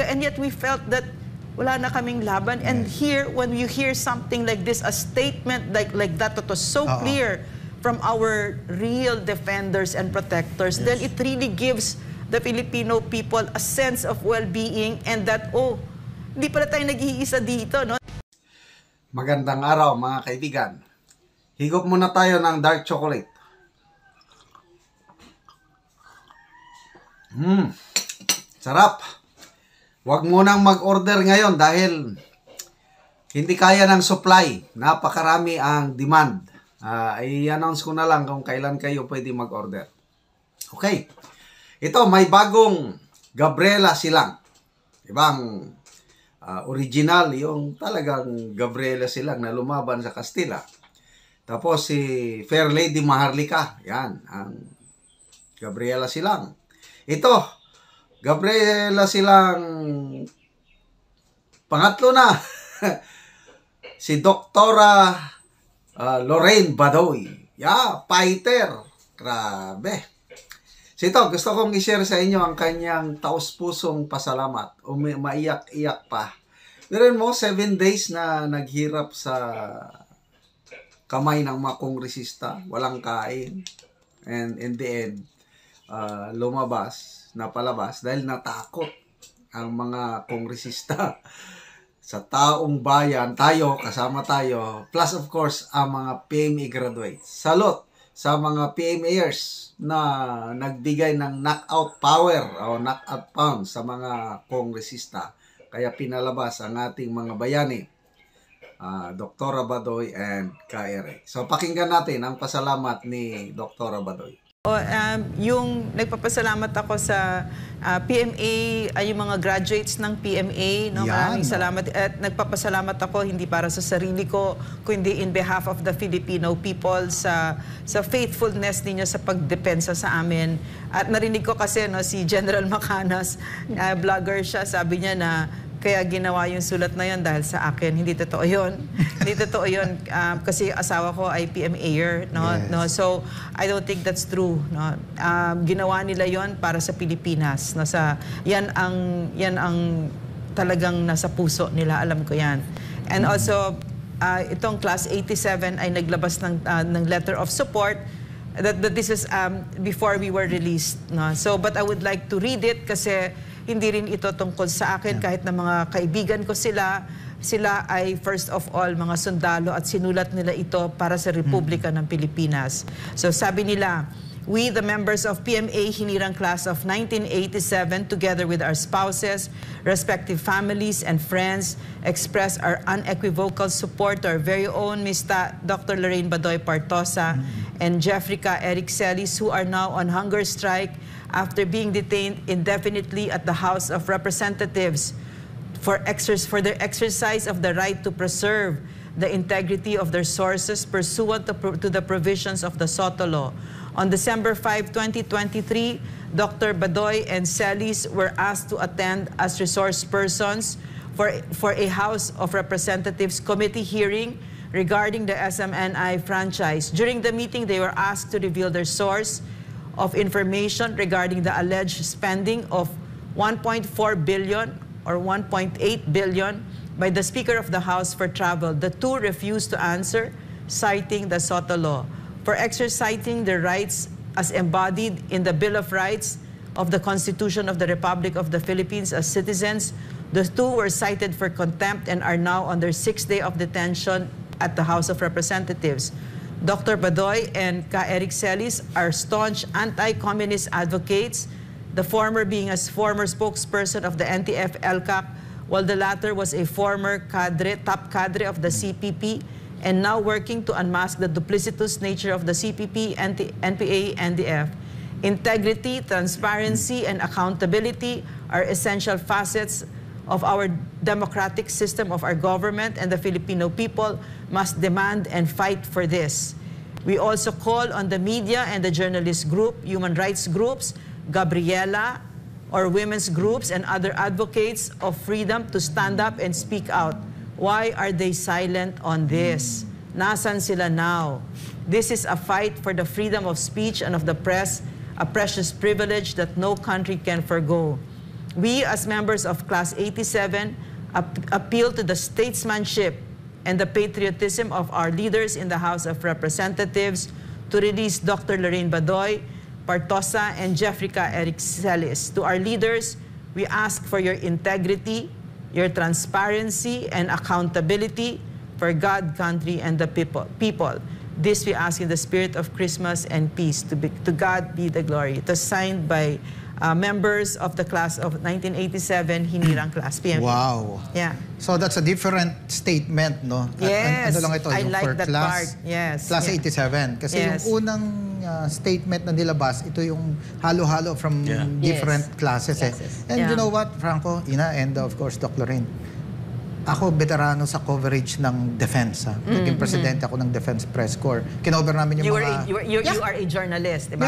And yet we felt that wala na kaming laban. And here, when you hear something like this, a statement like that was so clear from our real defenders and protectors, then it really gives the Filipino people a sense of well-being and that, oh, hindi pala tayo nag-iisa dito, no? Magandang araw mga kaibigan. Higop muna tayo ng dark chocolate. Sarap. Huwag munang mag-order ngayon dahil hindi kaya ng supply. Napakarami ang demand. I-announce ko na lang kung kailan kayo pwede mag-order. Okay. Ito, may bagong Gabriela Silang. Ibang original, yung talagang Gabriela Silang na lumaban sa Kastila. Tapos si Fair Lady Maharlika. Yan, ang Gabriela Silang. Ito, Gabriela Silang pangatlo na. Si Doktora Lorraine Badoy. Fighter. Grabe. So ito, gusto kong i-share sa inyo ang kanyang taos-pusong pasalamat. Maiyak-iyak pa. Pero mo, 7 days na naghirap sa kamay ng mga kongresista. Walang kain. And in the end, napalabas dahil natakot ang mga kongresista sa taong bayan, kasama tayo, plus of course ang mga PMA graduates. Salute sa mga PMAers na nagbigay ng knockout power o knockout pound sa mga kongresista. Kaya pinalabas ang ating mga bayani, Dr. Badoy and Ka-Eric. So pakinggan natin ang pasalamat ni Dr. Badoy. Yung nagpapasalamat ako sa PMA, ay yung mga graduates ng PMA, no? Maraming salamat. At nagpapasalamat ako hindi para sa sarili ko, kundi in behalf of the Filipino people sa faithfulness ninyo sa pagdepensa sa amin. At narinig ko kasi si General Macanas, vlogger siya, sabi niya na kaya ginawa yung sulat na yun dahil sa akin. Hindi totoo yun. Hindi totoo yun kasi asawa ko ay PMAer. No? So, I don't think that's true. No? Ginawa nila yon para sa Pilipinas. No? Yan ang talagang nasa puso nila. Alam ko yan. And also, itong Class 87 ay naglabas ng letter of support that this is before we were released. No? So, but I would like to read it kasi hindi rin ito tungkol sa akin, kahit na mga kaibigan ko sila ay first of all mga sundalo at sinulat nila ito para sa Republika ng Pilipinas. So sabi nila, we, the members of PMA Hinirang Class of 1987, together with our spouses, respective families, and friends, express our unequivocal support to our very own Ms. Dr. Lorraine Badoy Partosa and Jeffrey Ka-Eric Celis, who are now on hunger strike after being detained indefinitely at the House of Representatives for their exercise of the right to preserve the integrity of their sources pursuant to the provisions of the SOTO law. On December 5, 2023, Dr. Badoy and Celis were asked to attend as resource persons for a House of Representatives committee hearing regarding the SMNI franchise. During the meeting, they were asked to reveal their source of information regarding the alleged spending of 1.4 billion or 1.8 billion by the Speaker of the House for travel. The two refused to answer, citing the SOTO law. For exercising their rights as embodied in the Bill of Rights of the Constitution of the Republic of the Philippines as citizens, the two were cited for contempt and are now on their 6th day of detention at the House of Representatives. Dr. Badoy and Ka-Eric Celis are staunch anti-communist advocates, the former being a former spokesperson of the NTF-ELCAC, while the latter was a former top cadre of the CPP, and now working to unmask the duplicitous nature of the CPP, NPA, NDF. Integrity, transparency, and accountability are essential facets of our democratic system of our government, and the Filipino people must demand and fight for this. We also call on the media and the journalist group, human rights groups, Gabriela, or women's groups and other advocates of freedom to stand up and speak out. Why are they silent on this? Nasan sila now? This is a fight for the freedom of speech and of the press, a precious privilege that no country can forgo. We, as members of Class 87, appeal to the statesmanship and the patriotism of our leaders in the House of Representatives to release Dr. Lorraine Badoy, Partosa, and Jeffrica Eric Celis. To our leaders, we ask for your integrity, your transparency, and accountability for God, country, and the people. This we ask in the spirit of Christmas and peace. To God be the glory. It was signed by members of the class of 1987 Hinirang class, PMA. Wow. Yeah. So that's a different statement, no? Yes. Ano lang ito, I yung like for that class, part. Yes. Class Yeah. 87. Kasi Yes. yung unang statement na nilabas, ito yung halo-halo from different classes. Classes. And you Yeah. know what, Franco, Ina, and of course, Doc Lorraine, ako, veterano sa coverage ng defense. Naging presidente ako ng Defense Press Corps. Kinover namin yung You are a journalist, diba?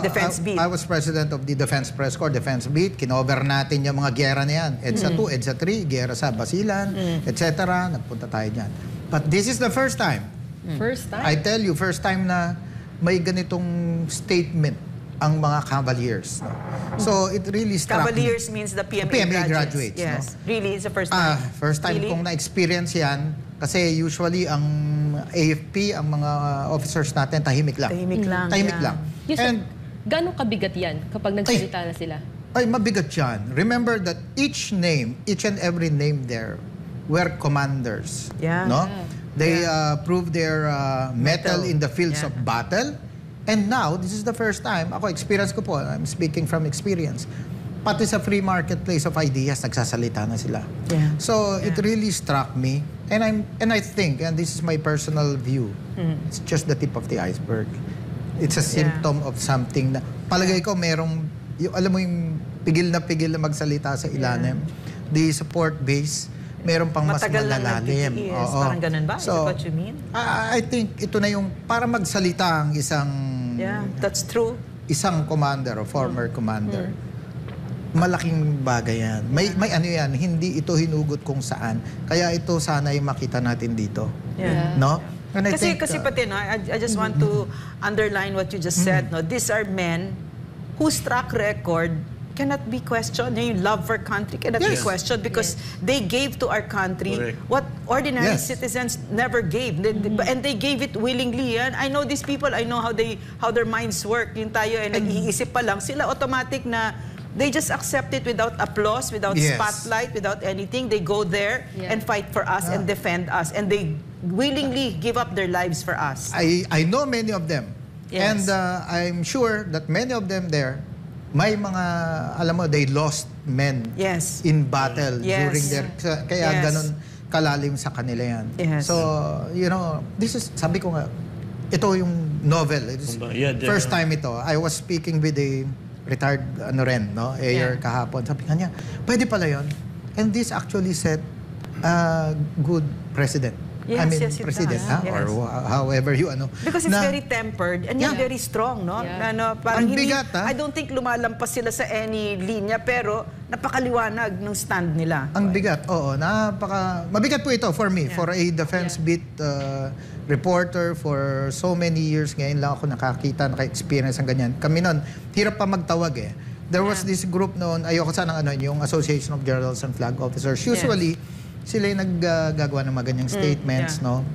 Defense Beat. I was president of the Defense Press Corps, Defense Beat. Kinover natin yung mga gera na yan. EDSA 2, EDSA 3, gera sa Basilan, etc. Nagpunta tayo dyan. But this is the first time. First time? I tell you, first time na may ganitong statement ang mga Cavaliers. No? So, it really struck Cavaliers me. means the PMA, PMA graduates, Yes. no? Really, it's the first time. First time Really? kong na-experience yan. Kasi usually, ang AFP, ang mga officers natin, tahimik lang. Tahimik lang. Tahimik yeah. lang. Yes, And, gano'ng kabigat yan kapag nagsalita na sila? ay, mabigat yan. Remember that each and every name there were commanders. Yeah. No? They proved their mettle in the fields Yeah. of battle. And now, this is the first time, ako, experience ko po, I'm speaking from experience, pati sa free marketplace of ideas, nagsasalita na sila. Yeah. So, it really struck me. And I think, and this is my personal view, it's just the tip of the iceberg. It's a symptom of something na, palagay ko, merong, alam mo yung pigil na magsalita sa ilalim. The support base, meron pang Matagal mas lang malalalim. nagtitiis. Parang ganun ba? Is that what you mean? I think ito na yung para magsalita ang Yeah, that's true. isang commander o former commander. Malaking bagay yan. May ano yan, hindi ito hinugot kung saan. Kaya ito sana yung makita natin dito. Yeah. No? And I Kasi think, pati, no, I just want to underline what you just said. No? These are men whose track record cannot be questioned. Yung love for country cannot be Yes. questioned because they gave to our country what ordinary Yes. citizens never gave. And they gave it willingly. And I know these people, I know how their minds work. Yung tayo ay nag-iisip pa lang. Sila automatic na they just accept it without applause, without Yes. spotlight, without anything. They go there and fight for us and defend us. And they willingly give up their lives for us. I know many of them. Yes. And I'm sure that many of them there, may mga, alam mo, they lost men Yes. in battle Yes. during their, kaya Yes. ganun kalalim sa kanila yan. Yes. So, you know, this is, sabi ko nga, ito yung novel. It's first time ito. I was speaking with a retired air kahapon. Sabi nga niya, pwede pala yun. And this actually set a good precedent. Yes, I mean, yes, it president, does. ha? Yes. Or however you, Because it's na- very tempered and yet very strong, no? Yeah. Parang Ang bigat, ha? I don't think lumalampas sila sa any linya, pero napakaliwanag ng stand nila. Ang bigat, oo. Mabigat po ito for me, for a defense beat reporter for so many years. Ngayon lang ako nakakita, naka-experience ng ganyan. Kami nun, hirap pa magtawag eh. There was this group noon, ayoko sanang yung Association of Generals and Flag Officers. Usually, sila yung naggagawa ng mga ganyang statements, no?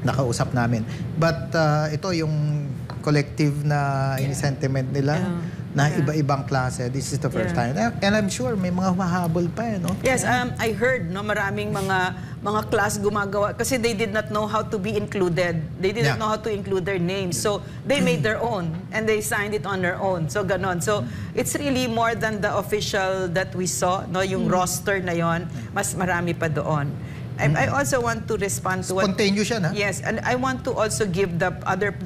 Nakausap namin. But ito yung collective na sentiment nila na iba-ibang klase. This is the first time. And I'm sure may mga mahabol pa no? Yes, I heard maraming mga class gumagawa kasi they did not know how to be included. They did not know how to include their names. So they made their own and they signed it on their own. So ganon. So it's really more than the official that we saw, no, yung roster na yon, mas marami pa doon. I also want to respond to what... Spontaneous yan, ha? Yes, and I want to also give the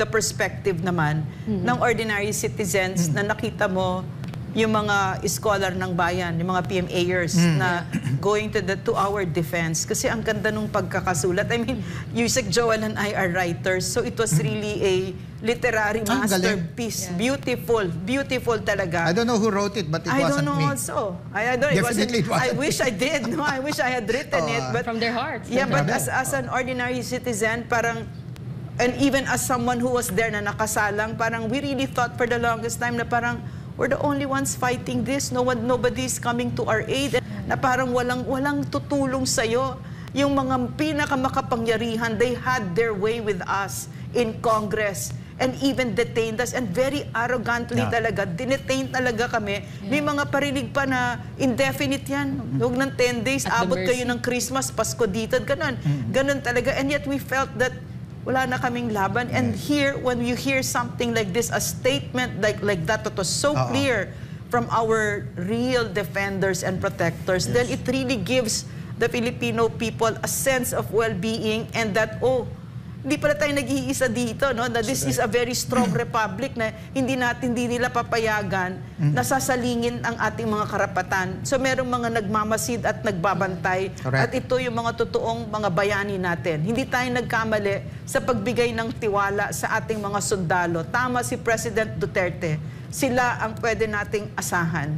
perspective naman ng ordinary citizens na nakita mo yung mga scholar ng bayan, yung mga PMAers na going to our defense. Kasi ang ganda nung pagkakasulat. I mean, Yusek Joel and I are writers, so it was really a literary masterpiece. Beautiful, beautiful talaga. I don't know who wrote it, but it I wasn't don't me. know also. I don't. Definitely it wasn't I wish I did. No, I wish I had written it. But From their hearts. yeah, but as an ordinary citizen, parang, and even as someone who was there na nakasalang, parang we really thought for the longest time na parang, we're the only ones fighting this. Nobody's coming to our aid. Na parang walang tutulong sa'yo. Yung mga pinakamakapangyarihan, they had their way with us in Congress and even detained us, and very arrogantly talaga, dinetain talaga kami. May mga parinig pa na indefinite yan. Huwag ng 10 days, At the abot kayo mercy. ng Christmas, Pasko dito, ganun. Ganun talaga. And yet we felt that wala na kaming laban. And here, when you hear something like this, a statement like that was so clear from our real defenders and protectors, then it really gives the Filipino people a sense of well-being, and that, hindi pala tayo nag-iisa dito, no? That this is a very strong republic na hindi nila papayagan na sasalingin ang ating mga karapatan. So merong mga nagmamasid at nagbabantay. Correct. At ito yung mga totoong mga bayani natin. Hindi tayo nagkamali sa pagbigay ng tiwala sa ating mga sundalo. Tama si President Duterte. Sila ang pwede nating asahan.